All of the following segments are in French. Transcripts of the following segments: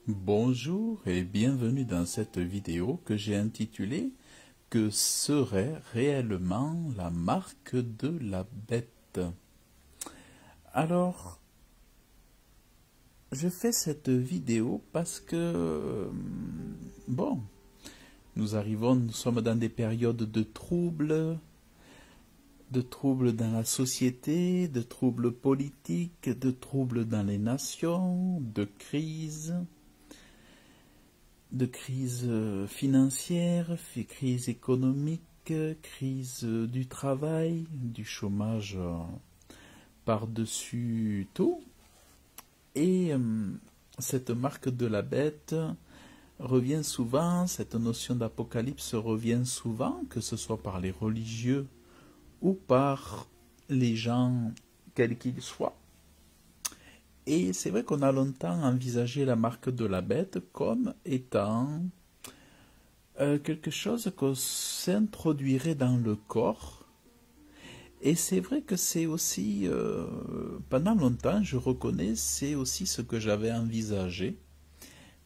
Bonjour et bienvenue dans cette vidéo que j'ai intitulée Que serait réellement la marque de la bête? Alors, je fais cette vidéo parce que, bon, nous sommes dans des périodes de troubles dans la société, de troubles politiques, de troubles dans les nations, de crise financière, crise économique, crise du travail, du chômage par-dessus tout. Et cette marque de la bête revient souvent, cette notion d'apocalypse revient souvent, que ce soit par les religieux ou par les gens quels qu'ils soient. Et c'est vrai qu'on a longtemps envisagé la marque de la bête comme étant quelque chose qu'on s'introduirait dans le corps. Et c'est vrai que c'est aussi, pendant longtemps, je reconnais, c'est aussi ce que j'avais envisagé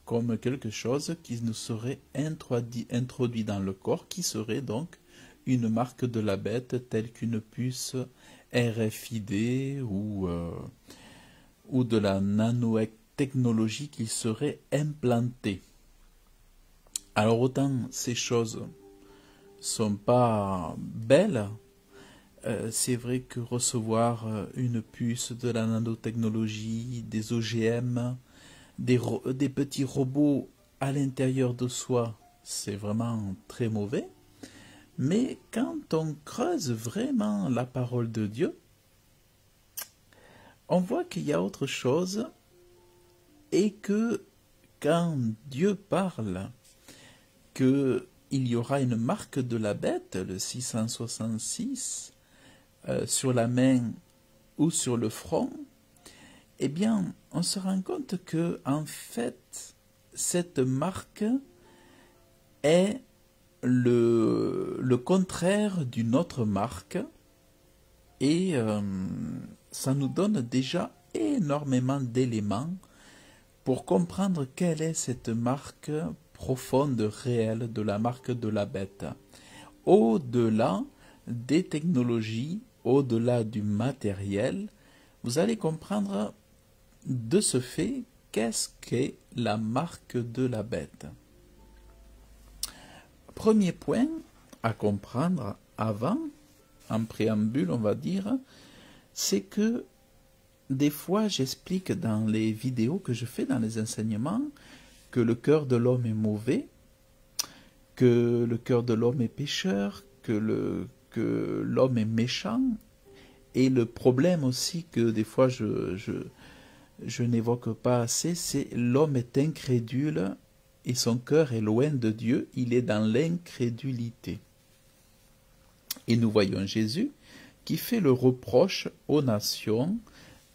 comme quelque chose qui nous serait introduit dans le corps, qui serait donc une marque de la bête telle qu'une puce RFID ou de la nanotechnologie qui serait implantée. Alors autant ces choses sont pas belles, c'est vrai que recevoir une puce, de la nanotechnologie, des OGM, des petits robots à l'intérieur de soi, c'est vraiment très mauvais. Mais quand on creuse vraiment la parole de Dieu, on voit qu'il y a autre chose et que quand Dieu parle qu'il y aura une marque de la bête, le 666, sur la main ou sur le front, eh bien, on se rend compte que, en fait, cette marque est le contraire d'une autre marque et ça nous donne déjà énormément d'éléments pour comprendre quelle est cette marque profonde, réelle de la marque de la bête. Au-delà des technologies, au-delà du matériel, vous allez comprendre de ce fait qu'est-ce qu'est la marque de la bête. Premier point à comprendre avant, en préambule on va dire, c'est que des fois j'explique dans les vidéos que je fais, dans les enseignements, que le cœur de l'homme est mauvais, que le cœur de l'homme est pécheur, que l'homme est méchant, et le problème aussi que des fois je n'évoque pas assez, c'est l'homme est incrédule et son cœur est loin de Dieu, il est dans l'incrédulité. Et nous voyons Jésus qui fait le reproche aux nations,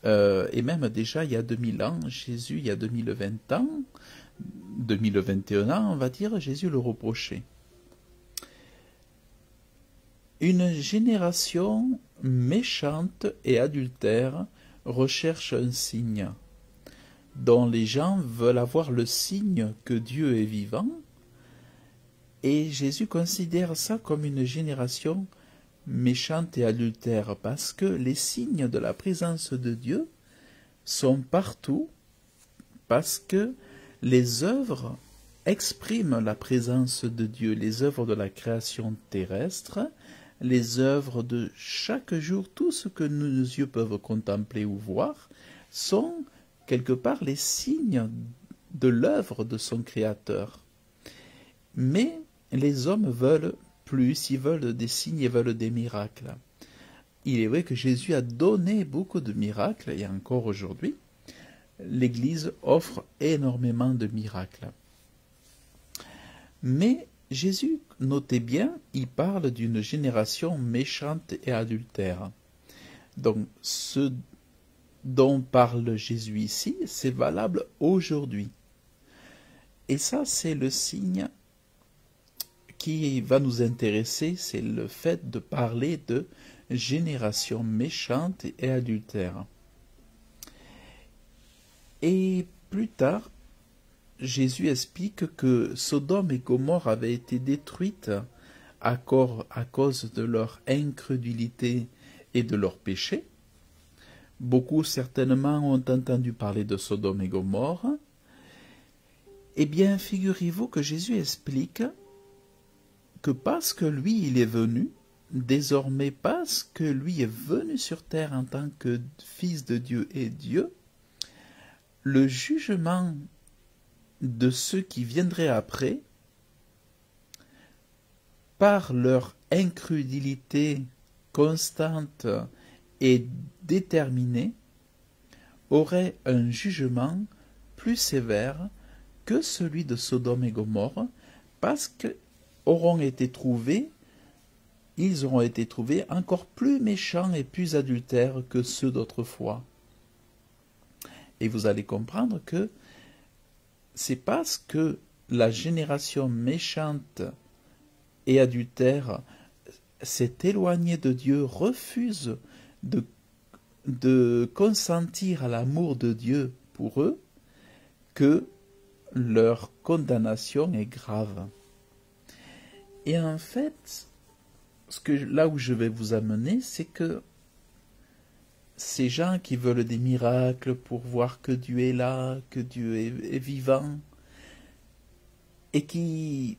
et même déjà il y a 2000 ans, Jésus il y a 2020 ans, 2021 ans, on va dire, Jésus le reprochait. Une génération méchante et adultère recherche un signe, dont les gens veulent avoir le signe que Dieu est vivant, et Jésus considère ça comme une génération méchante et adultère, parce que les signes de la présence de Dieu sont partout, parce que les œuvres expriment la présence de Dieu, les œuvres de la création terrestre, les œuvres de chaque jour, tout ce que nos yeux peuvent contempler ou voir, sont quelque part les signes de l'œuvre de son Créateur. Mais les hommes veulent plus, ils veulent des signes, ils veulent des miracles. Il est vrai que Jésus a donné beaucoup de miracles, et encore aujourd'hui, l'Église offre énormément de miracles. Mais Jésus, notez bien, il parle d'une génération méchante et adultère. Donc, ce dont parle Jésus ici, c'est valable aujourd'hui. Et ça, c'est le signe qui va nous intéresser, c'est le fait de parler de génération méchante et adultère. Et plus tard, Jésus explique que Sodome et Gomorrhe avaient été détruites à cause de leur incrédulité et de leur péché. Beaucoup certainement ont entendu parler de Sodome et Gomorrhe. Eh bien, figurez-vous que Jésus explique que parce que lui, il est venu, désormais parce que lui est venu sur terre en tant que fils de Dieu et Dieu, le jugement de ceux qui viendraient après, par leur incrédulité constante et déterminée, aurait un jugement plus sévère que celui de Sodome et Gomorrhe, parce qu'ils auront été trouvés encore plus méchants et plus adultères que ceux d'autrefois. Et vous allez comprendre que c'est parce que la génération méchante et adultère s'est éloignée de Dieu, refuse de consentir à l'amour de Dieu pour eux, que leur condamnation est grave. Et en fait, là où je vais vous amener, c'est que ces gens qui veulent des miracles pour voir que Dieu est là, que Dieu est vivant, et qui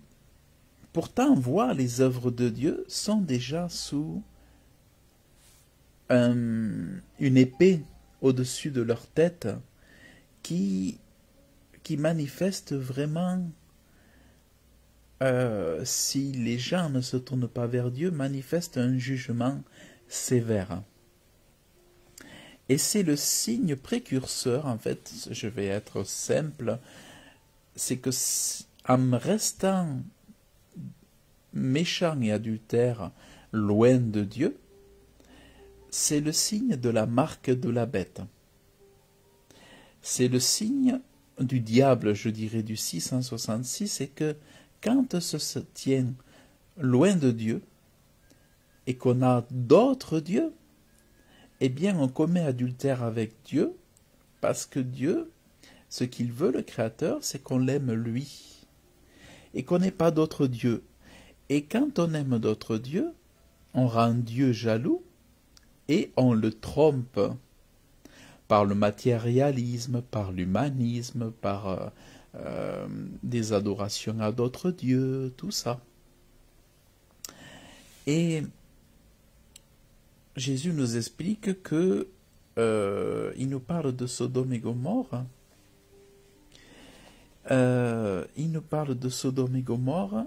pourtant voient les œuvres de Dieu, sont déjà sous une épée au-dessus de leur tête qui manifeste vraiment, si les gens ne se tournent pas vers Dieu, manifeste un jugement sévère. Et c'est le signe précurseur, en fait, je vais être simple, c'est que en restant méchant et adultère loin de Dieu, c'est le signe de la marque de la bête. C'est le signe du diable, je dirais, du 666, c'est que quand on se tient loin de Dieu et qu'on a d'autres dieux, eh bien on commet adultère avec Dieu, parce que Dieu, ce qu'il veut, le Créateur, c'est qu'on l'aime lui, et qu'on n'ait pas d'autres dieux. Et quand on aime d'autres dieux, on rend Dieu jaloux, et on le trompe par le matérialisme, par l'humanisme, par des adorations à d'autres dieux, tout ça. Et Jésus nous explique que il nous parle de Sodome et Gomorrhe. Il nous parle de Sodome et Gomorrhe.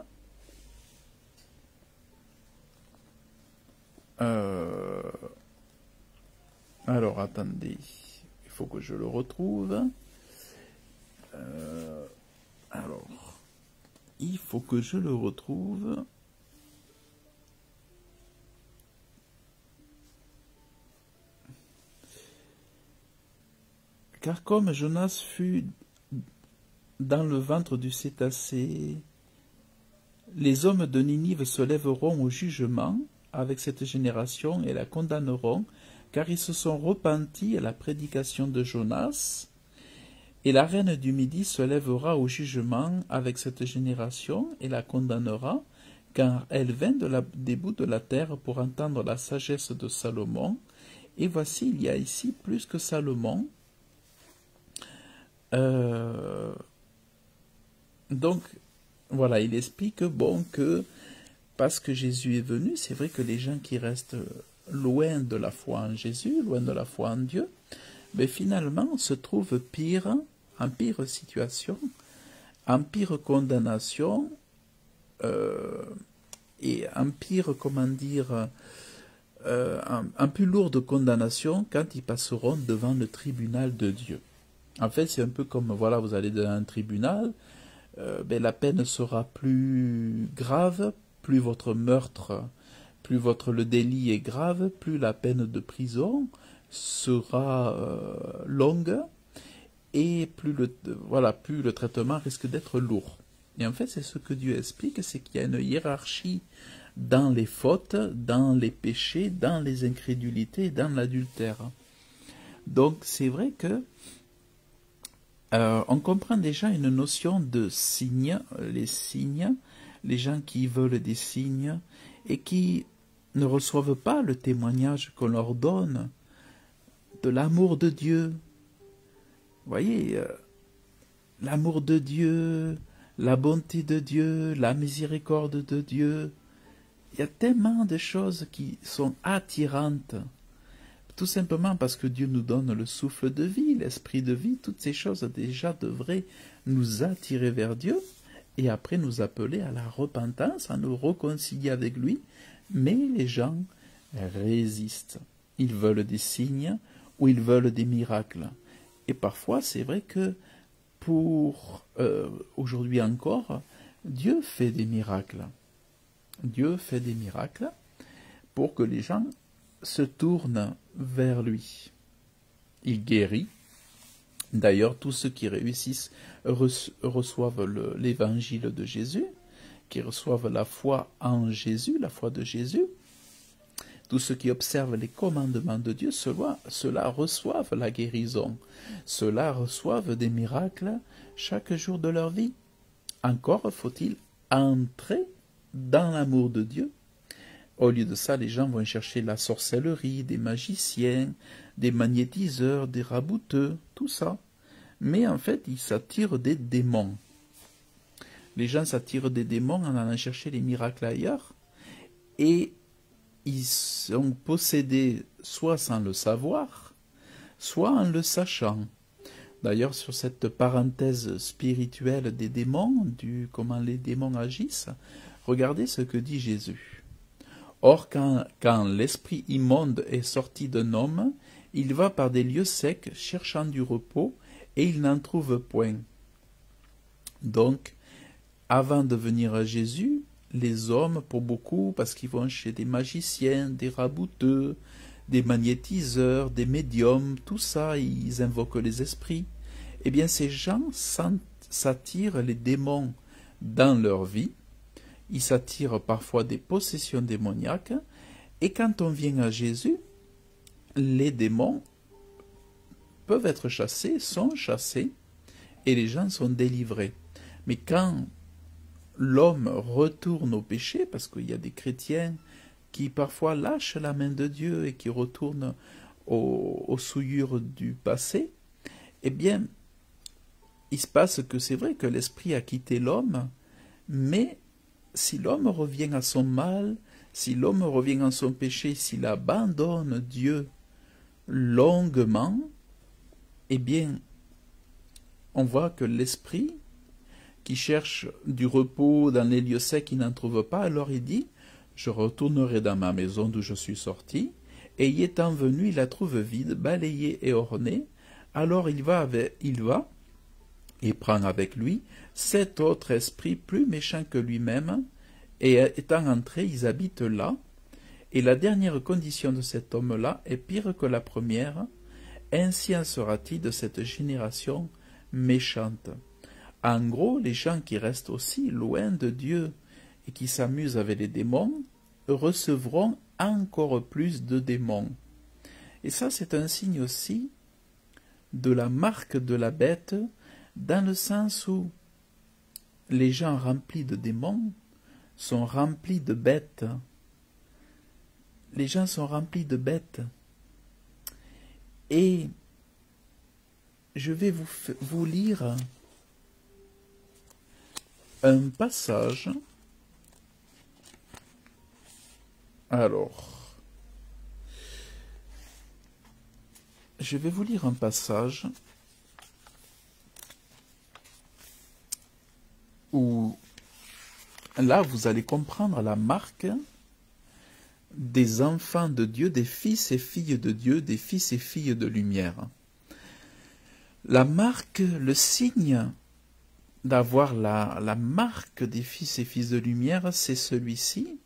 Alors, attendez, il faut que je le retrouve. Alors, il faut que je le retrouve. Car comme Jonas fut dans le ventre du cétacé, les hommes de Ninive se lèveront au jugement avec cette génération et la condamneront, car ils se sont repentis à la prédication de Jonas. Et la reine du Midi se lèvera au jugement avec cette génération et la condamnera, car elle vint des bouts de la terre pour entendre la sagesse de Salomon. Et voici, il y a ici plus que Salomon. Donc, voilà, il explique que parce que Jésus est venu, c'est vrai que les gens qui restent loin de la foi en Jésus, loin de la foi en Dieu, mais finalement se trouvent en pire situation, en pire condamnation, et en pire, en plus lourde condamnation quand ils passeront devant le tribunal de Dieu. En fait, c'est un peu comme, voilà, vous allez dans un tribunal, la peine sera plus grave, plus votre meurtre, plus le délit est grave, plus la peine de prison sera longue, et plus le traitement risque d'être lourd. Et en fait, c'est ce que Dieu explique, c'est qu'il y a une hiérarchie dans les fautes, dans les péchés, dans les incrédulités, dans l'adultère. Donc, c'est vrai que on comprend déjà une notion de signes, les gens qui veulent des signes et qui ne reçoivent pas le témoignage qu'on leur donne de l'amour de Dieu. Vous voyez, l'amour de Dieu, la bonté de Dieu, la miséricorde de Dieu. Il y a tellement de choses qui sont attirantes. Tout simplement parce que Dieu nous donne le souffle de vie, l'esprit de vie. Toutes ces choses déjà devraient nous attirer vers Dieu et après nous appeler à la repentance, à nous réconcilier avec lui. Mais les gens résistent. Ils veulent des signes ou ils veulent des miracles. Et parfois, c'est vrai que pour aujourd'hui encore, Dieu fait des miracles. Dieu fait des miracles pour que les gens se tournent vers lui. Il guérit. D'ailleurs, tous ceux qui réussissent reçoivent l'évangile de Jésus, qui reçoivent la foi en Jésus, la foi de Jésus. Tous ceux qui observent les commandements de Dieu, ceux-là reçoivent la guérison. Ceux-là reçoivent des miracles chaque jour de leur vie. Encore faut-il entrer dans l'amour de Dieu. Au lieu de ça, les gens vont chercher la sorcellerie, des magiciens, des magnétiseurs, des rabouteux, tout ça. Mais en fait, ils s'attirent des démons. Les gens s'attirent des démons en allant chercher les miracles ailleurs. Et ils sont possédés soit sans le savoir, soit en le sachant. D'ailleurs, sur cette parenthèse spirituelle des démons, comment les démons agissent, regardez ce que dit Jésus. Or, quand l'esprit immonde est sorti d'un homme, il va par des lieux secs cherchant du repos, et il n'en trouve point. Donc, avant de venir à Jésus, les hommes, pour beaucoup, parce qu'ils vont chez des magiciens, des rabouteux, des magnétiseurs, des médiums, tout ça, ils invoquent les esprits. Eh bien, ces gens s'attirent les démons dans leur vie. Ils s'attirent parfois des possessions démoniaques. Et quand on vient à Jésus, les démons peuvent être chassés, sont chassés, et les gens sont délivrés. Mais quand l'homme retourne au péché, parce qu'il y a des chrétiens qui parfois lâchent la main de Dieu et qui retournent aux souillures du passé, eh bien, il se passe que c'est vrai que l'esprit a quitté l'homme, mais si l'homme revient à son mal, si l'homme revient à son péché, s'il abandonne Dieu longuement, eh bien, on voit que l'esprit qui cherche du repos dans les lieux secs, il n'en trouve pas, alors il dit « Je retournerai dans ma maison d'où je suis sorti », et y étant venu, il la trouve vide, balayée et ornée, alors il va et prend avec lui 7 autres esprits plus méchants que lui-même, et étant entrés, ils habitent là, et la dernière condition de cet homme-là est pire que la première, ainsi en sera-t-il de cette génération méchante. En gros, les gens qui restent aussi loin de Dieu et qui s'amusent avec les démons recevront encore plus de démons. Et ça, c'est un signe aussi de la marque de la bête, dans le sens où les gens remplis de démons sont remplis de bêtes. Les gens sont remplis de bêtes. Et je vais vous lire un passage. Alors, je vais vous lire un passage où là vous allez comprendre la marque des enfants de Dieu, des fils et filles de Dieu, des fils et filles de lumière. La marque, le signe d'avoir la marque des fils et filles de lumière, c'est celui-ci.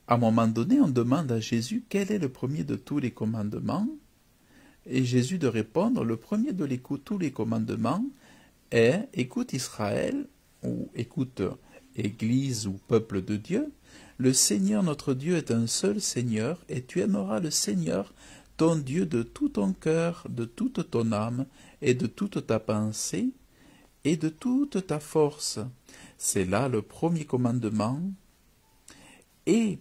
À un moment donné, on demande à Jésus quel est le premier de tous les commandements, et Jésus de répondre, le premier de tous les commandements est « Écoute Israël » ou « Écoute Église ou peuple de Dieu, le Seigneur notre Dieu est un seul Seigneur, et tu aimeras le Seigneur ton Dieu de tout ton cœur, de toute ton âme, et de toute ta pensée, et de toute ta force. C'est là le premier commandement. Et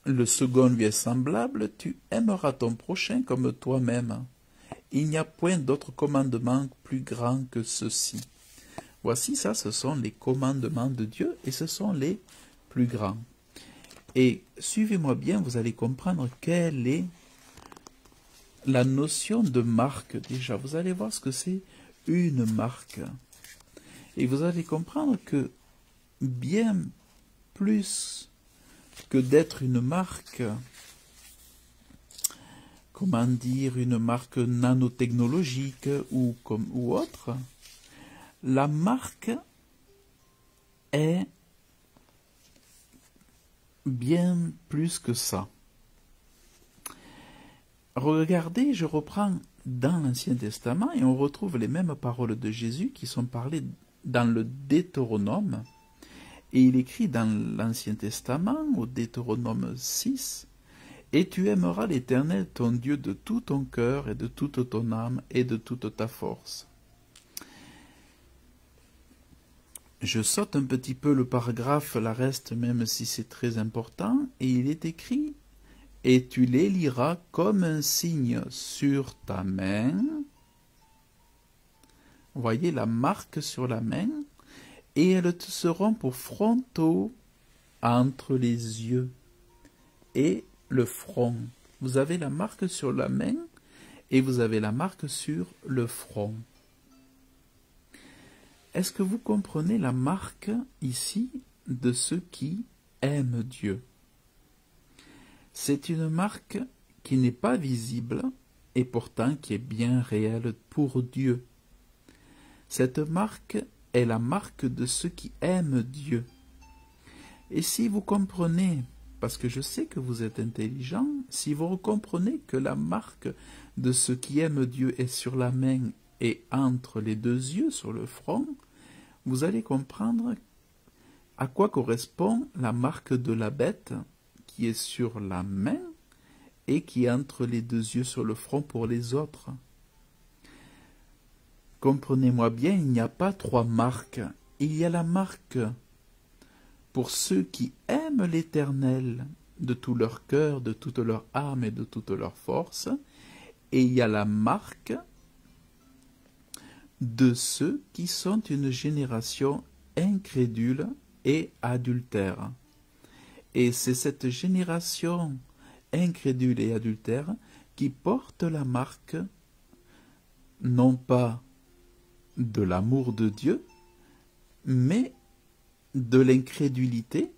le second lui est semblable, tu aimeras ton prochain comme toi-même. Il n'y a point d'autre commandement plus grand que ceci. Voici ça, ce sont les commandements de Dieu, et ce sont les plus grands. Et suivez-moi bien, vous allez comprendre quelle est la notion de marque. Déjà, vous allez voir ce que c'est une marque. Et vous allez comprendre que bien plus que d'être une marque, comment dire, une marque nanotechnologique ou autre, la marque est bien plus que ça. Regardez, je reprends dans l'Ancien Testament et on retrouve les mêmes paroles de Jésus qui sont parlées dans le Deutéronome. Et il écrit dans l'Ancien Testament, au Deutéronome 6, « Et tu aimeras l'Éternel ton Dieu de tout ton cœur et de toute ton âme et de toute ta force. » Je saute un petit peu le paragraphe, la reste même si c'est très important, et il est écrit « Et tu les liras comme un signe sur ta main. » Voyez la marque sur la main, et elles te seront pour frontaux entre les yeux et le front. Vous avez la marque sur la main et vous avez la marque sur le front. Est-ce que vous comprenez la marque ici de ceux qui aiment Dieu? C'est une marque qui n'est pas visible et pourtant qui est bien réelle pour Dieu. Cette marque est la marque de ceux qui aiment Dieu. Et si vous comprenez, parce que je sais que vous êtes intelligent, si vous comprenez que la marque de ceux qui aiment Dieu est sur la main et entre les deux yeux, sur le front, vous allez comprendre à quoi correspond la marque de la bête qui est sur la main et qui est entre les deux yeux sur le front pour les autres. Comprenez-moi bien, il n'y a pas trois marques. Il y a la marque pour ceux qui aiment l'Éternel de tout leur cœur, de toute leur âme et de toute leur force, et il y a la marque de ceux qui sont une génération incrédule et adultère. Et c'est cette génération incrédule et adultère qui porte la marque, non pas de l'amour de Dieu, mais de l'incrédulité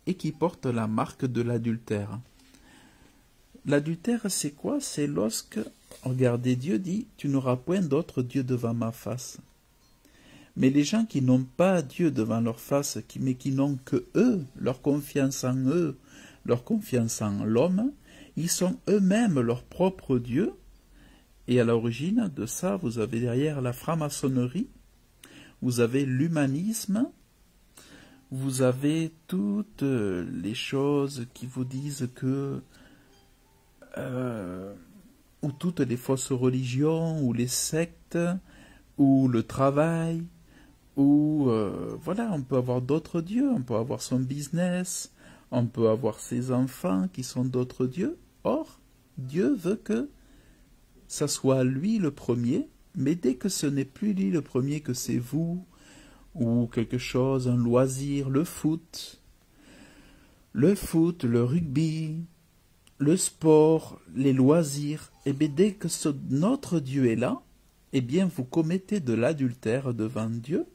et qui porte la marque de l'adultère. L'adultère, c'est quoi? C'est lorsque, regardez, Dieu dit, tu n'auras point d'autre Dieu devant ma face. Mais les gens qui n'ont pas Dieu devant leur face, mais qui n'ont que eux, leur confiance en eux, leur confiance en l'homme, ils sont eux-mêmes leur propre Dieu. Et à l'origine de ça, vous avez derrière la franc-maçonnerie, vous avez l'humanisme, vous avez toutes les choses qui vous disent que ou toutes les fausses religions, ou les sectes, ou le travail, ou voilà, on peut avoir d'autres dieux, on peut avoir son business, on peut avoir ses enfants qui sont d'autres dieux. Or, Dieu veut que ça soit lui le premier, mais dès que ce n'est plus lui le premier, que c'est vous, ou quelque chose, un loisir, le foot, le rugby, le sport, les loisirs, et bien dès que notre Dieu est là, eh bien vous commettez de l'adultère devant Dieu,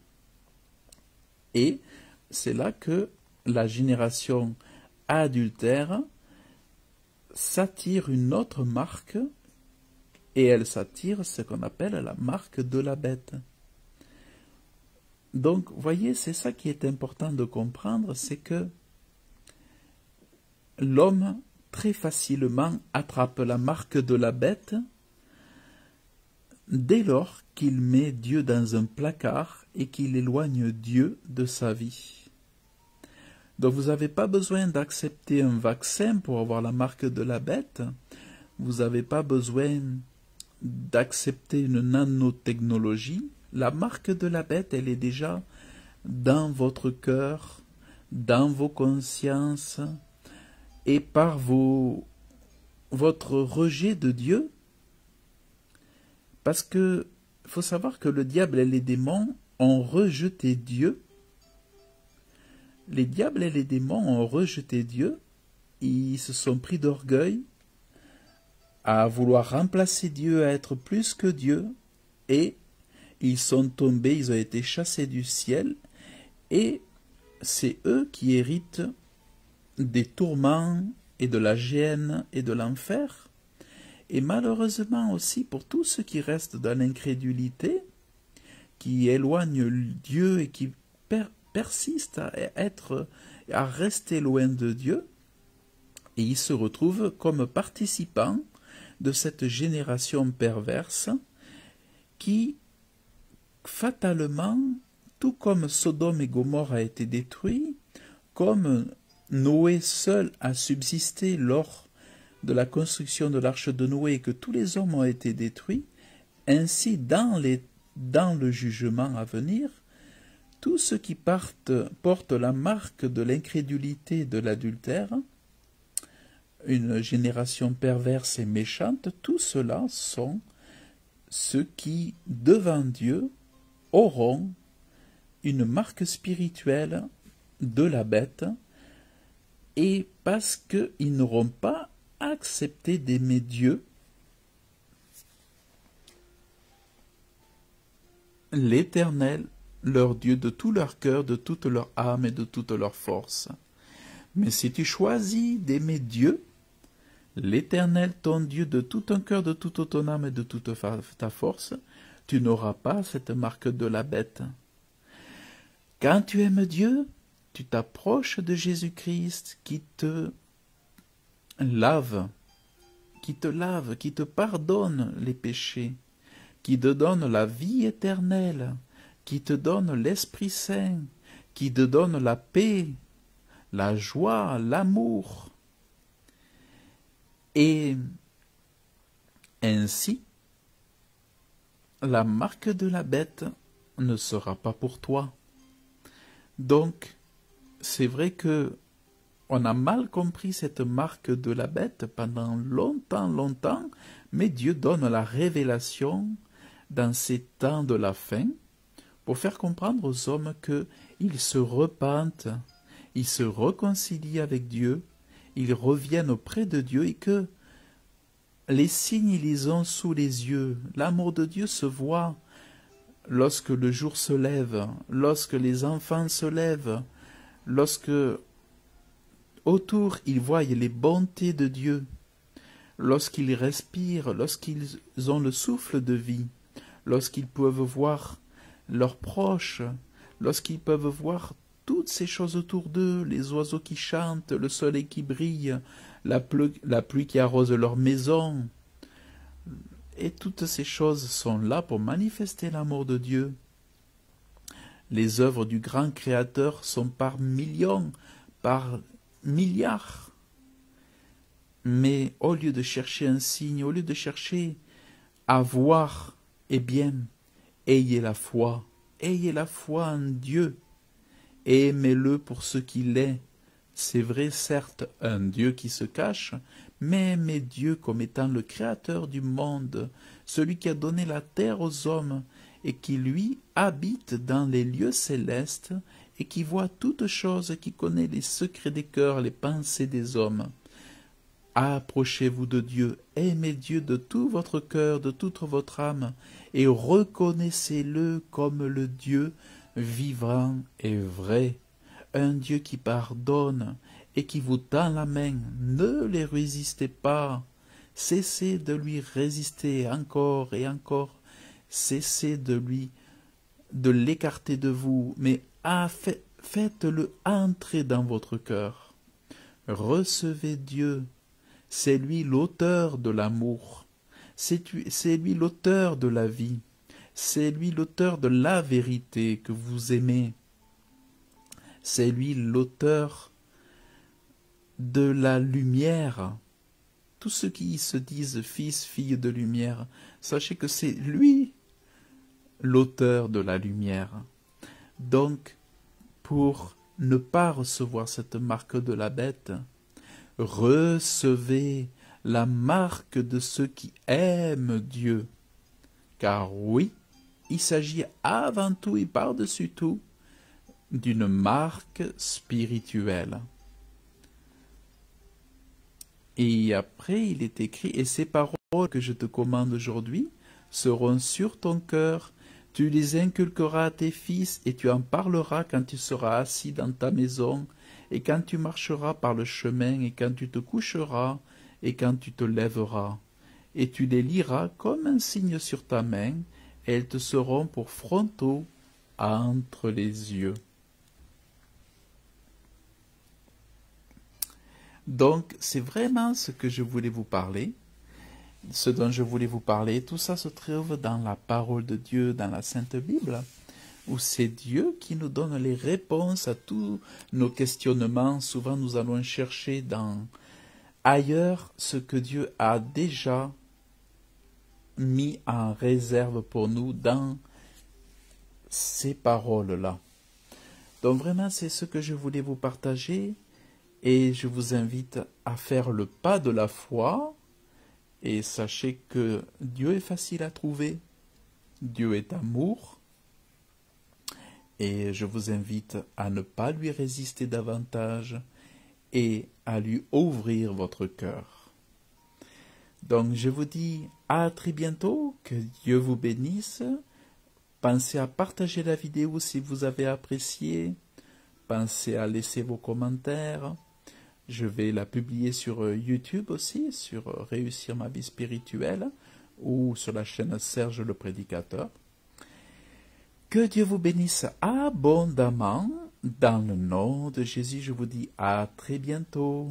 et c'est là que la génération adultère s'attire une autre marque, et elle s'attire ce qu'on appelle la marque de la bête. Donc, voyez, c'est ça qui est important de comprendre, c'est que l'homme très facilement attrape la marque de la bête dès lors qu'il met Dieu dans un placard et qu'il éloigne Dieu de sa vie. Donc vous n'avez pas besoin d'accepter un vaccin pour avoir la marque de la bête. vous n'avez pas besoin d'accepter une nanotechnologie. La marque de la bête, elle est déjà dans votre cœur, dans vos consciences, et par votre rejet de Dieu. Parce que il faut savoir que le diable et les démons ont rejeté Dieu. Les diables et les démons ont rejeté Dieu. Ils se sont pris d'orgueil à vouloir remplacer Dieu, à être plus que Dieu. Et ils sont tombés, ils ont été chassés du ciel. Et c'est eux qui héritent des tourments et de la gêne et de l'enfer. Et malheureusement aussi pour tous ceux qui restent dans l'incrédulité, qui éloignent Dieu et qui persistent à rester loin de Dieu, et ils se retrouvent comme participants de cette génération perverse qui, fatalement, tout comme Sodome et Gomorrhe a été détruit, comme Noé seul a subsisté lors de la construction de l'arche de Noé et que tous les hommes ont été détruits, ainsi dans le jugement à venir, tous ceux qui portent la marque de l'incrédulité et de l'adultère, une génération perverse et méchante, tous ceux-là sont ceux qui, devant Dieu, auront une marque spirituelle de la bête, et parce qu'ils n'auront pas accepté d'aimer Dieu, l'Éternel, leur Dieu, de tout leur cœur, de toute leur âme et de toute leur force. Mais si tu choisis d'aimer Dieu, l'Éternel, ton Dieu, de tout ton cœur, de toute ton âme et de toute ta force, tu n'auras pas cette marque de la bête. Quand tu aimes Dieu, tu t'approches de Jésus-Christ qui te lave, qui te pardonne les péchés, qui te donne la vie éternelle, qui te donne l'Esprit Saint, qui te donne la paix, la joie, l'amour. Et ainsi, la marque de la bête ne sera pas pour toi. Donc, c'est vrai que on a mal compris cette marque de la bête pendant longtemps, mais Dieu donne la révélation dans ces temps de la fin pour faire comprendre aux hommes qu'ils se repentent, ils se réconcilient avec Dieu, ils reviennent auprès de Dieu et que les signes, ils les ont sous les yeux. L'amour de Dieu se voit lorsque le jour se lève, lorsque les enfants se lèvent, lorsque autour ils voient les bontés de Dieu, lorsqu'ils respirent, lorsqu'ils ont le souffle de vie, lorsqu'ils peuvent voir leurs proches, lorsqu'ils peuvent voir toutes ces choses autour d'eux, les oiseaux qui chantent, le soleil qui brille, la pluie qui arrose leur maison. Et toutes ces choses sont là pour manifester l'amour de Dieu. Les œuvres du grand Créateur sont par millions, par milliards. Mais au lieu de chercher un signe, au lieu de chercher à voir, eh bien, ayez la foi en Dieu, et aimez-le pour ce qu'il est. C'est vrai, certes, un Dieu qui se cache, mais aimez Dieu comme étant le Créateur du monde, celui qui a donné la terre aux hommes, et qui, lui, habite dans les lieux célestes, et qui voit toutes choses, qui connaît les secrets des cœurs, les pensées des hommes. Approchez-vous de Dieu, aimez Dieu de tout votre cœur, de toute votre âme, et reconnaissez-le comme le Dieu vivant et vrai, un Dieu qui pardonne et qui vous tend la main. Ne les résistez pas, cessez de lui résister encore et encore, cessez de l'écarter de vous, mais faites-le entrer dans votre cœur. Recevez Dieu, c'est lui l'auteur de l'amour, c'est lui l'auteur de la vie, c'est lui l'auteur de la vérité que vous aimez, c'est lui l'auteur de la lumière. tous ceux qui se disent fils, filles de lumière, sachez que c'est lui l'auteur de la lumière. Donc, pour ne pas recevoir cette marque de la bête, recevez la marque de ceux qui aiment Dieu. Car oui, il s'agit avant tout et par-dessus tout d'une marque spirituelle. Et après, il est écrit, et ces paroles que je te commande aujourd'hui seront sur ton cœur, tu les inculqueras à tes fils, et tu en parleras quand tu seras assis dans ta maison, et quand tu marcheras par le chemin, et quand tu te coucheras, et quand tu te lèveras. Et tu les liras comme un signe sur ta main, et elles te seront pour frontaux entre les yeux. Donc, c'est vraiment ce que je voulais vous parler, ce dont je voulais vous parler. Tout ça se trouve dans la parole de Dieu, dans la Sainte Bible, où c'est Dieu qui nous donne les réponses à tous nos questionnements. Souvent, nous allons chercher ailleurs ce que Dieu a déjà mis en réserve pour nous dans ces paroles-là. Donc vraiment, c'est ce que je voulais vous partager. Et je vous invite à faire le pas de la foi et sachez que Dieu est facile à trouver. Dieu est amour et je vous invite à ne pas lui résister davantage et à lui ouvrir votre cœur. Donc je vous dis à très bientôt, que Dieu vous bénisse. Pensez à partager la vidéo si vous avez apprécié. Pensez à laisser vos commentaires. Je vais la publier sur YouTube aussi, sur Réussir ma vie spirituelle, ou sur la chaîne Serge le Prédicateur. Que Dieu vous bénisse abondamment. Dans le nom de Jésus, je vous dis à très bientôt.